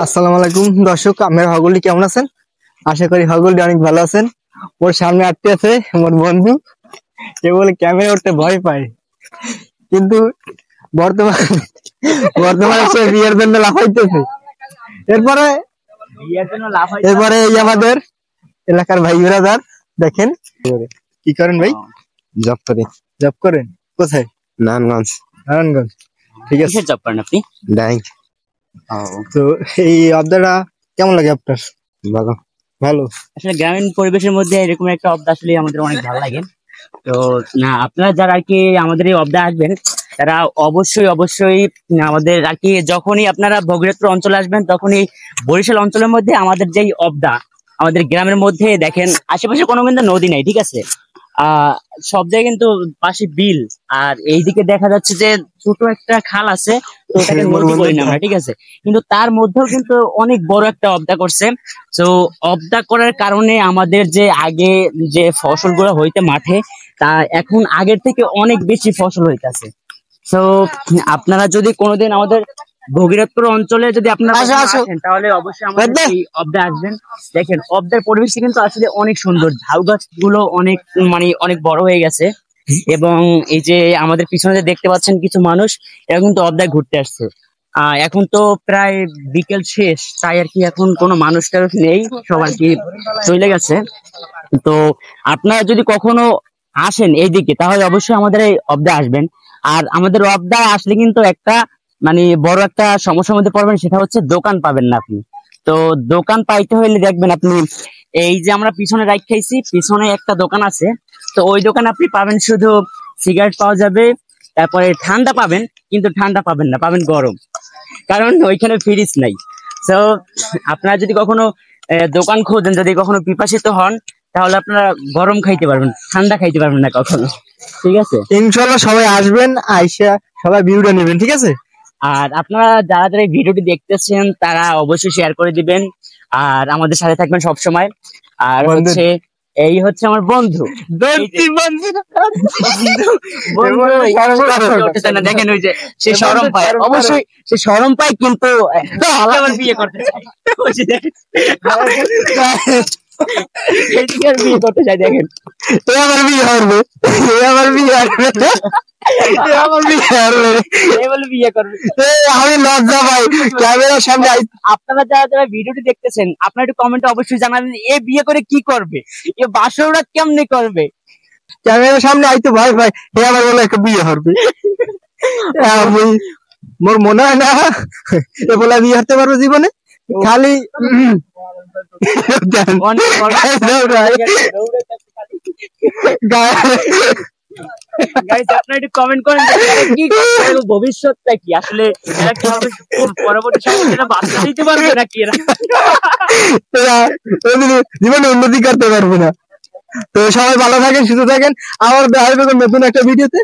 আসসালামু আলাইকুম দর্শক, আপনারা সকলে কেমন আছেন? আশা করি সকলে অনেক ভালো আছেন। ওর সামনে আটকে আছে আমার বন্ধু, সে বলে ক্যামেরা উঠতে ভয় পায়, কিন্তু বর্তমানে সে বিয়ের জন্য লাফাইতেছে। এরপরে এই আমাদের এলাকার ভাই ব্রাদার, দেখেন কি করেন ভাই? জব করেন কোথায়? নারায়ণগঞ্জ। ঠিক আছে, জব করেন আপনি? তো এই আবদাটা কেমন লাগে আপনার? ভালো। আসলে গ্রামীণ পরিবেশের মধ্যে এরকম একটা অবদা আসলে আমাদের অনেক ভালো লাগে। তো না, আপনারা যারা আর কি আমাদের এই অবদা আসবেন, তারা অবশ্যই আমাদের আর কি যখনই আপনারা ভগীরথপুর অঞ্চলে আসবেন, তখনই বরিশাল অঞ্চলের মধ্যে আমাদের যেই অবদা, আমাদের গ্রামের মধ্যে দেখেন আশেপাশে কোনো কিন্তু নদী নাই, ঠিক আছে? সব জায়গায় কিন্তু পাশে বিল, আর এইদিকে দেখা যাচ্ছে যে ছোট একটা খাল আছে, তো ওটাকে নদী বলি না আমরা, ঠিক আছে? কিন্তু তার মধ্যেও কিন্তু অনেক বড় একটা অবদা করছে। তো অবদা করার কারণে আমাদের যে আগে যে ফসলগুলো হইতে মাঠে, তা এখন আগের থেকে অনেক বেশি ফসল হইতেছে। তো আপনারা যদি কোনোদিন আমাদের ভগীরথপুর অঞ্চলে যদি আপনারা আসেন, তাহলে অবশ্যই আমাদের এই অবদা আসবেন। দেখেন অবদার পরিবেশটা কিন্তু আসলে অনেক সুন্দর, ঝাউ গাছ গুলো অনেক অনেক বড় হয়ে গেছে, এবং এই যে আমাদের পিছনে যে দেখতে পাচ্ছেন কিছু মানুষ, এরা কিন্তু অবদায় ঘুরতে আসছে। এখন তো প্রায় বিকেল শেষ, তাই আর কি এখন কোনো মানুষ টানুষ নেই, সব আর কি চলে গেছে। তো আপনারা যদি কখনো আসেন এইদিকে, তাহলে অবশ্যই আমাদের এই অবদা আসবেন। আর আমাদের অবদা আসলে কিন্তু একটা বড় একটা সমস্যার মধ্যে পড়বেন, সেটা হচ্ছে দোকান পাবেন না আপনি। তো দোকান পাইতে হইলে দেখবেন আপনি, এই যে আমরা পিছনে রাইট খাইছি, পিছনে একটা দোকান আছে, তো ওই দোকানে আপনি পাবেন শুধু সিগারেট পাওয়া যাবে, তারপরে ঠান্ডা পাবেন, কিন্তু ঠান্ডা পাবেন না, পাবেন গরম, কারণ ওইখানে ফ্রিজ নাই। তো আপনারা যদি কখনো দোকান খোঁজেন, যদি কখনো পিপাসিত হন, তাহলে আপনারা গরম খাইতে পারবেন, ঠান্ডা খাইতে পারবেন না কখনো, ঠিক আছে? ইনশাআল্লাহ সবাই আসবেন, আইসা সবাই ভিডিওটা নেবেন, ঠিক আছে? আর আপনারা যারা যারা ভিডিওটি দেখতেছেন, তারা অবশ্যই শেয়ার করে দিবেন, আর আমাদের সাথে থাকবেন সব সময়। আর হচ্ছে এই হচ্ছে আমার বন্ধু, দেখেন ওই যে সে শরম পায়, অবশ্যই সে শরম পায়, কিন্তু বিয়ে করতে চায়, বিয়ে করতে চাই। দেখেন আমি লজ্জা পাই ক্যামেরার সামনে। আপনারা যারা যারা ভিডিওটি দেখতেছেন, আপনারা একটু কমেন্টে অবশ্যই জানাবেন, এ বিয়ে করে কি করবে, এ বাসররাত কেমনে করবে? ক্যামেরার সামনে আইতো ভয় পাই, হে আমার বলে একটা বিয়ে করবে। মোর মনে হয় না এ বলে বিয়ে হতে পারবো জীবনে, খালি আপনারা একটু কমেন্ট করেন কি ভবিষ্যৎটা কি, আসলে এরা কিভাবে পরবর্তী সময় এরা বাচ্চা দিতে পারবে নাকি, এরা জীবনে উন্নতি করতে পারবে না। তো সবাই ভালো থাকেন, সুস্থ থাকেন, আবার দেখা হবে নতুন একটা ভিডিওতে।